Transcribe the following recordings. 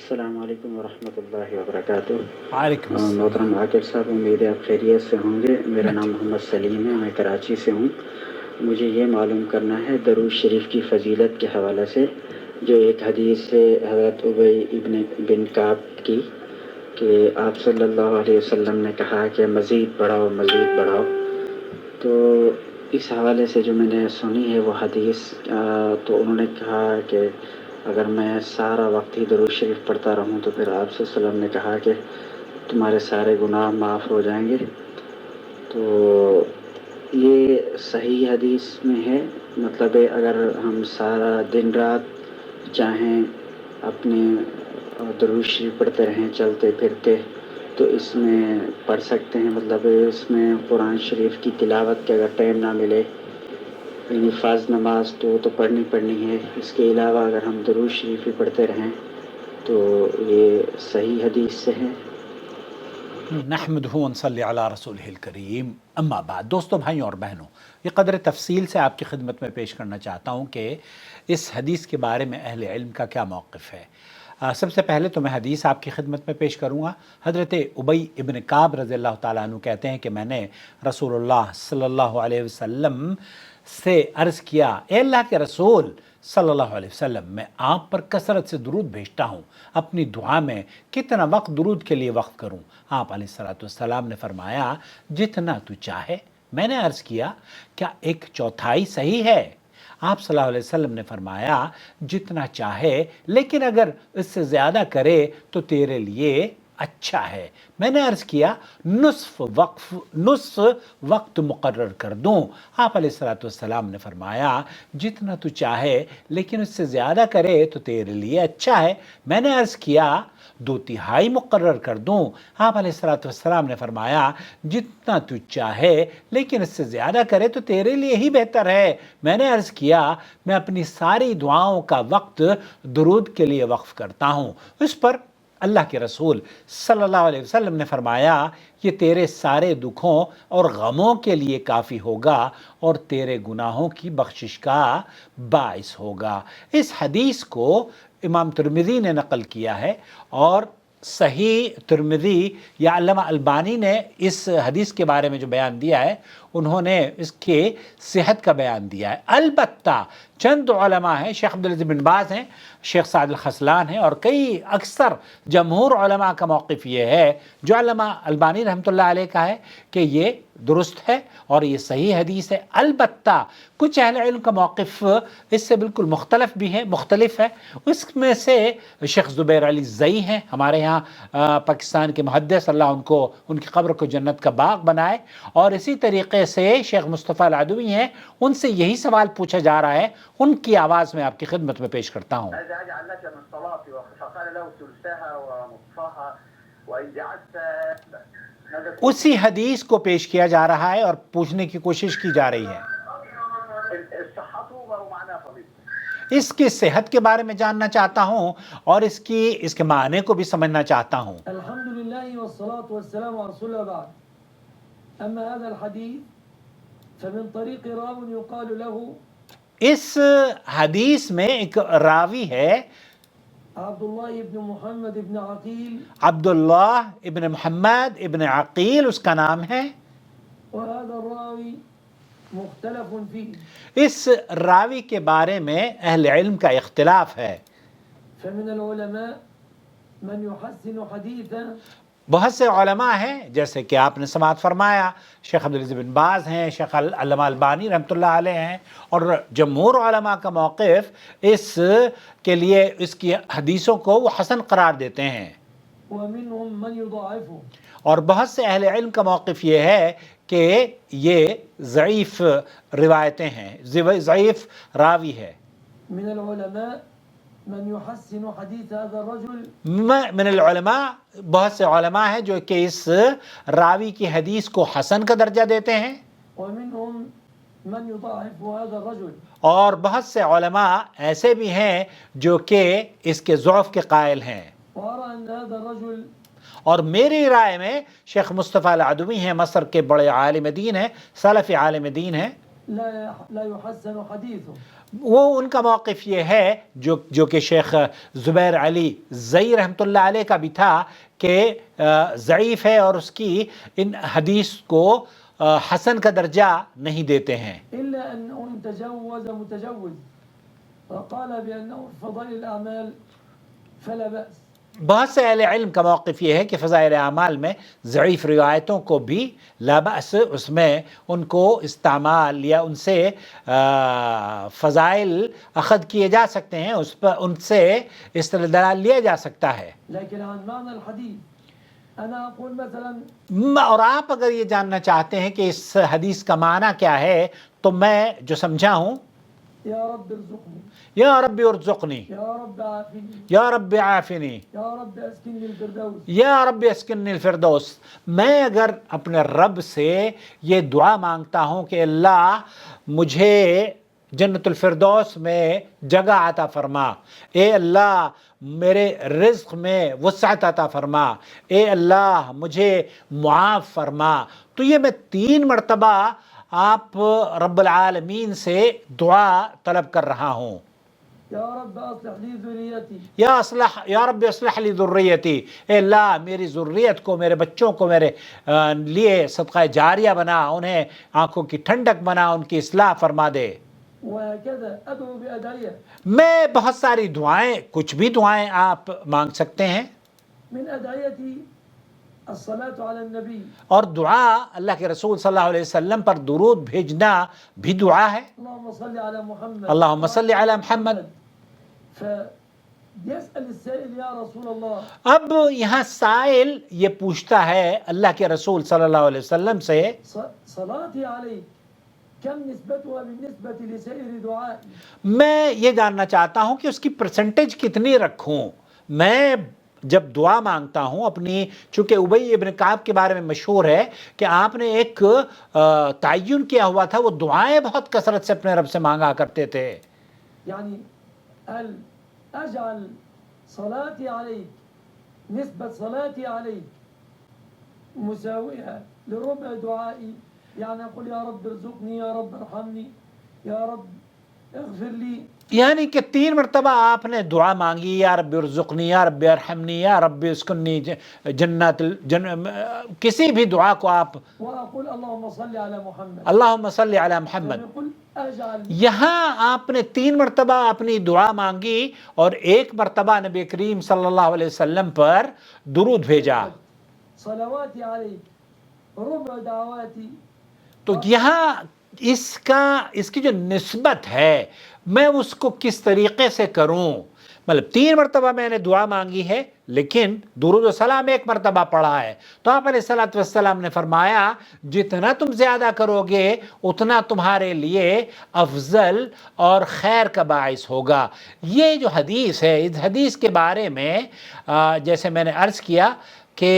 السلام علیکم ورحمۃ اللہ وبرکاتہ۔ وعلیکم السلام۔ محترم عاقل صاحب، امید ہے آپ خیریت سے ہوں گے۔ میرا نام ٹھیک۔ محمد سلیم ہے، میں کراچی سے ہوں۔ مجھے یہ معلوم کرنا ہے درود شریف کی فضیلت کے حوالے سے، جو ایک حدیث ہے حضرت ابی بن کعب کی کہ آپ صلی اللہ علیہ وسلم نے کہا کہ مزید بڑھاؤ مزید بڑھاؤ۔ تو اس حوالے سے جو میں نے سنی ہے وہ حدیث، تو انہوں نے کہا کہ اگر میں سارا وقت ہی درود شریف پڑھتا رہوں تو پھر آپ صلی اللہ علیہ وسلم نے کہا کہ تمہارے سارے گناہ معاف ہو جائیں گے۔ تو یہ صحیح حدیث میں ہے؟ مطلب ہے اگر ہم سارا دن رات چاہیں اپنے درود شریف پڑھتے رہیں چلتے پھرتے تو اس میں پڑھ سکتے ہیں؟ مطلب اس میں قرآن شریف کی تلاوت کے اگر ٹائم نہ ملے، یعنی فرض نماز تو پڑھنی ہے، اس کے علاوہ اگر ہم درود شریف ہی پڑھتے رہیں تو یہ صحیح حدیث سے ہے؟ نحمدہ ونصلی علی رسولہ الکریم، اما بعد۔ دوستوں، بھائیوں اور بہنوں، یہ قدر تفصیل سے آپ کی خدمت میں پیش کرنا چاہتا ہوں کہ اس حدیث کے بارے میں اہل علم کا کیا موقف ہے۔ سب سے پہلے تو میں حدیث آپ کی خدمت میں پیش کروں گا۔ حضرت ابی ابن کعب رضی اللہ تعالیٰ عنہ کہتے ہیں کہ میں نے رسول اللہ صلی اللہ علیہ وسلم سے عرض کیا، اے اللہ کے رسول صلی اللہ علیہ وسلم، میں آپ پر کثرت سے درود بھیجتا ہوں، اپنی دعا میں کتنا وقت درود کے لیے وقف کروں؟ آپ علیہ السلام نے فرمایا، جتنا تو چاہے۔ میں نے عرض کیا، کیا 1/4 صحیح ہے؟ آپ صلی اللہ علیہ وسلم نے فرمایا، جتنا چاہے، لیکن اگر اس سے زیادہ کرے تو تیرے لیے اچھا ہے۔ میں نے عرض کیا، نصف وقت مقرر کر دوں؟ آپ علیہ السلام نے فرمایا، جتنا تو چاہے لیکن اس سے زیادہ کرے تو تیرے لیے اچھا ہے۔ میں نے عرض کیا، 2/3 مقرر کر دوں؟ آپ علیہ السلام نے فرمایا، جتنا تو چاہے لیکن اس سے زیادہ کرے تو تیرے لیے ہی بہتر ہے۔ میں نے عرض کیا، میں اپنی ساری دعاؤں کا وقت درود کے لیے وقف کرتا ہوں۔ اس پر اللہ کے رسول صلی اللہ علیہ وسلم نے فرمایا، یہ تیرے سارے دکھوں اور غموں کے لیے کافی ہوگا اور تیرے گناہوں کی بخشش کا باعث ہوگا۔ اس حدیث کو امام ترمذی نے نقل کیا ہے، اور صحیح ترمذی یا علامہ البانی نے اس حدیث کے بارے میں جو بیان دیا ہے، انہوں نے اس کے صحت کا بیان دیا ہے۔ البتہ چند علماء ہیں، شیخ عبدالعزیز بن باز ہیں، شیخ سعد الخسلان ہیں، اور کئی اکثر جمہور علماء کا موقف یہ ہے، جو علامہ البانی رحمۃ اللہ علیہ کا ہے، کہ یہ درست ہے اور یہ صحیح حدیث ہے۔ البتہ کچھ اہل علم کا موقف اس سے بالکل مختلف ہے۔ اس میں سے شیخ زبیر علی زئی ہیں، ہمارے یہاں پاکستان کے محدث، اللہ ان کی قبر کو جنت کا باغ بنائے، اور اسی طریقے سے شیخ مصطفیٰ العدوی ہیں، ان سے یہی سوال پوچھا جا رہا ہے، ان کی آواز میں آپ کی خدمت میں پیش کرتا ہوں۔ اسی حدیث کو پیش کیا جا رہا ہے اور پوچھنے کی کوشش کی جا رہی ہے۔ اس کی صحت کے بارے میں جاننا چاہتا ہوں اور اس کے معنی کو بھی سمجھنا چاہتا ہوں۔ الحمدللہ والصلاة والسلام على رسول اللہ بعد، اما هذا الحديث فمن طریق راو يقال له، اس حدیث میں ایک راوی ہے عبداللہ ابن محمد ابن عقیل، عبداللہ ابن محمد ابن عقیل اس کا نام ہے، وهذا الراوی مختلف فيه، اس راوی کے بارے میں اہل علم کا اختلاف ہے۔ فمن العلماء من يحسن حدیثا، بہت سے علماء ہیں، جیسے کہ آپ نے سماعت فرمایا، شیخ عبدالعزیز بن باز ہیں، شیخ علامہ البانی رحمۃ اللہ علیہ ہیں، اور جمہور علماء کا موقف اس کے لیے اس کی حدیثوں کو وہ حسن قرار دیتے ہیں، ومنهم من يضاعفه، اور بہت سے اہل علم کا موقف یہ ہے کہ یہ ضعیف روایتیں ہیں، ضعیف راوی ہے۔ من العلماء من يحسن حديث هذا الرجل، من العلماء بہت سے علماء ہیں جو کہ اس راوی کی حدیث کو حسن کا درجہ دیتے ہیں، ومنهم من يضاعف هذا الرجل، اور بہت سے علماء ایسے بھی ہیں جو کہ اس کے ضعف کے قائل ہیں۔ وأرى أن هذا الرجل، اور میری رائے میں شیخ مصطفیٰ العدوی ہیں، مصر کے بڑے عالم دین ہیں، سلفی عالم دین ہیں، لا يحسن حديثه، وہ ان کا موقف یہ ہے جو کہ شیخ زبیر علی زئی رحمۃ اللہ علیہ کا بھی تھا کہ ضعیف ہے اور اس کی ان حدیث کو حسن کا درجہ نہیں دیتے ہیں. إلا أنه تجوز متجوز وقال بأنه فضائل الأعمال فلا بأس. بہت سے اہل علم کا موقف یہ ہے کہ فضائل اعمال میں ضعیف روایتوں کو بھی لا بأس، اس میں ان کو استعمال یا ان سے فضائل اخذ کیے جا سکتے ہیں، اس پر ان سے استدلال لیا جا سکتا ہے. لكن عن معنى الحديث أنا أقول مثلا، اور آپ اگر یہ جاننا چاہتے ہیں کہ اس حدیث کا معنی کیا ہے تو میں جو سمجھا ہوں، يا رب ارزقني، یا رب ارزقنی، يا رب عافني، یا رب عافنی، يا رب اسكنني الفردوس. یا رب اسکنی الفردوس. میں اگر اپنے رب سے یہ دعا مانگتا ہوں کہ اللہ مجھے جنت الفردوس میں جگہ عطا فرما، اے اللہ میرے رزق میں وسعت عطا فرما، اے اللہ مجھے معاف فرما، تو یہ میں 3 مرتبہ آپ رب العالمین سے دعا طلب کر رہا ہوں. يا رب اصلح لي ذريتي، یا رب اصلح لی ذریتی، اے اللہ میری ذریت کو، میرے بچوں کو میرے لیے صدقہ جاریہ بنا، انہیں آنکھوں کی ٹھنڈک بنا، ان کی اصلاح فرما دے. وهكذا ادعو بأدعية. میں بہت ساری دعائیں، کچھ بھی دعائیں آپ مانگ سکتے ہیں، من أدعيتي الصلاة على النبي، اور دعا اللہ کے رسول صلی اللہ علیہ وسلم پر درود بھیجنا بھی دعا ہے. اللهم صل على محمد، اللهم صل على محمد. فيسأل السائل يا رسول الله، اب یہاں سائل یہ پوچھتا ہے اللہ کے رسول صلی اللہ علیہ وسلم سے، صلاتي عليك كم نسبتها بالنسبة لسائر دعائي؟ میں یہ جاننا چاہتا ہوں کہ اس کی پرسنٹیج کتنی رکھوں. میں جب دعا مانگتا ہوں اپنی، چونکہ ابی ابن کعب کے بارے میں مشہور ہے کہ آپ نے ایک تعین کیا ہوا تھا، وہ دعائیں بہت کثرت سے اپنے رب سے مانگا کرتے تھے. يعني هل أجعل صلاتي عليك، نسبة صلاتي عليك مساوية لربع دعائي؟ يعني أقول يا رب ارزقني، يا رب ارحمني، يا رب اغفر لي. یعنی کہ 3 مرتبہ آپ نے دعا مانگی، یا رب ارزقنی، یا رب ارحمنی، یا رب اسکنی جنت کسی بھی دعا کو آپ وأقول اللهم صل على محمد، اللہم صلی علی محمد. فيقول أجعل یہاں آپ نے 3 مرتبہ اپنی دعا مانگی اور 1 مرتبہ نبی کریم صلی اللہ علیہ وسلم پر درود بھیجا. صلواتي عليك ربع دعواتي. تو یہاں اس کی جو نسبت ہے میں اس کو کس طریقے سے کروں، مطلب 3 مرتبہ میں نے دعا مانگی ہے لیکن درود و سلام 1 مرتبہ پڑھا ہے، تو آپ علیہ الصلوۃ والسلام نے فرمایا جتنا تم زیادہ کرو گے اتنا تمہارے لیے افضل اور خیر کا باعث ہوگا. یہ جو حدیث ہے، اس حدیث کے بارے میں جیسے میں نے عرض کیا کہ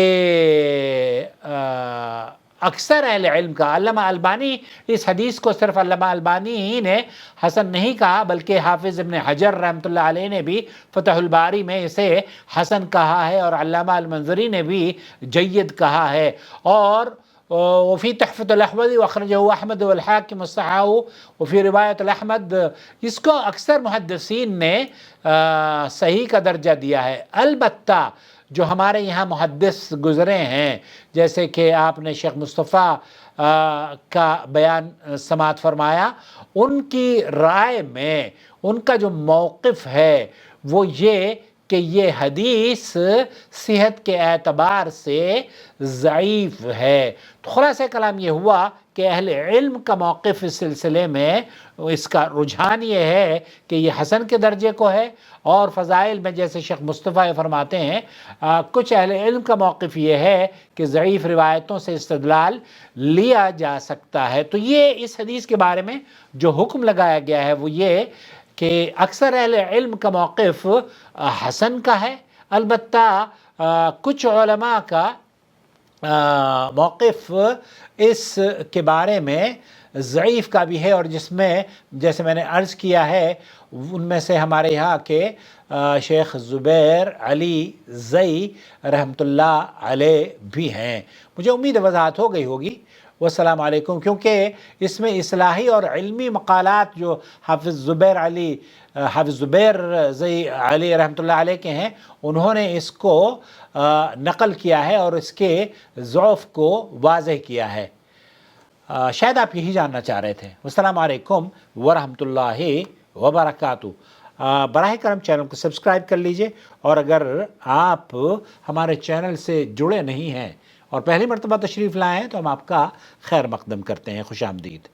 اکثر اہل علم کا، علامہ البانی اس حدیث کو صرف علامہ البانی ہی نے حسن نہیں کہا بلکہ حافظ ابن حجر رحمۃ اللہ علیہ نے بھی فتح الباری میں اسے حسن کہا ہے، اور علامہ المنذری نے بھی جید کہا ہے. اور وفی تحفۃ الاحوذی واخرجہ احمد والحاکم الصحاح وفی روایت الاحمد، اس کو اکثر محدثین نے صحیح کا درجہ دیا ہے. البتہ جو ہمارے یہاں محدث گزرے ہیں، جیسے کہ آپ نے شیخ مصطفیٰ کا بیان سماعت فرمایا، ان کی رائے میں ان کا جو موقف ہے وہ یہ کہ یہ حدیث صحت کے اعتبار سے ضعیف ہے. تو خلاصہ کلام یہ ہوا کہ اہل علم کا موقف اس سلسلے میں اس کا رجحان یہ ہے کہ یہ حسن کے درجے کو ہے، اور فضائل میں جیسے شیخ مصطفیٰ یہ فرماتے ہیں کچھ اہل علم کا موقف یہ ہے کہ ضعیف روایتوں سے استدلال لیا جا سکتا ہے. تو یہ اس حدیث کے بارے میں جو حکم لگایا گیا ہے وہ یہ کہ اکثر اہل علم کا موقف حسن کا ہے، البتہ کچھ علماء کا موقف اس کے بارے میں ضعیف کا بھی ہے، اور جس میں جیسے میں نے عرض کیا ہے ان میں سے ہمارے یہاں کے شیخ زبیر علی زئی رحمۃ اللہ علیہ بھی ہیں. مجھے امید وضاحت ہو گئی ہوگی، والسلام علیکم، کیونکہ اس میں اصلاحی اور علمی مقالات جو حافظ زبیر زئی علی رحمۃ اللہ علیہ کے ہیں، انہوں نے اس کو نقل کیا ہے اور اس کے ضعف کو واضح کیا ہے۔ شاید آپ یہی جاننا چاہ رہے تھے۔ السلام علیکم ورحمۃ اللہ وبرکاتہ۔ براہ کرم چینل کو سبسکرائب کر لیجئے، اور اگر آپ ہمارے چینل سے جڑے نہیں ہیں اور پہلی مرتبہ تشریف لائے ہیں تو ہم آپ کا خیر مقدم کرتے ہیں۔ خوش آمدید۔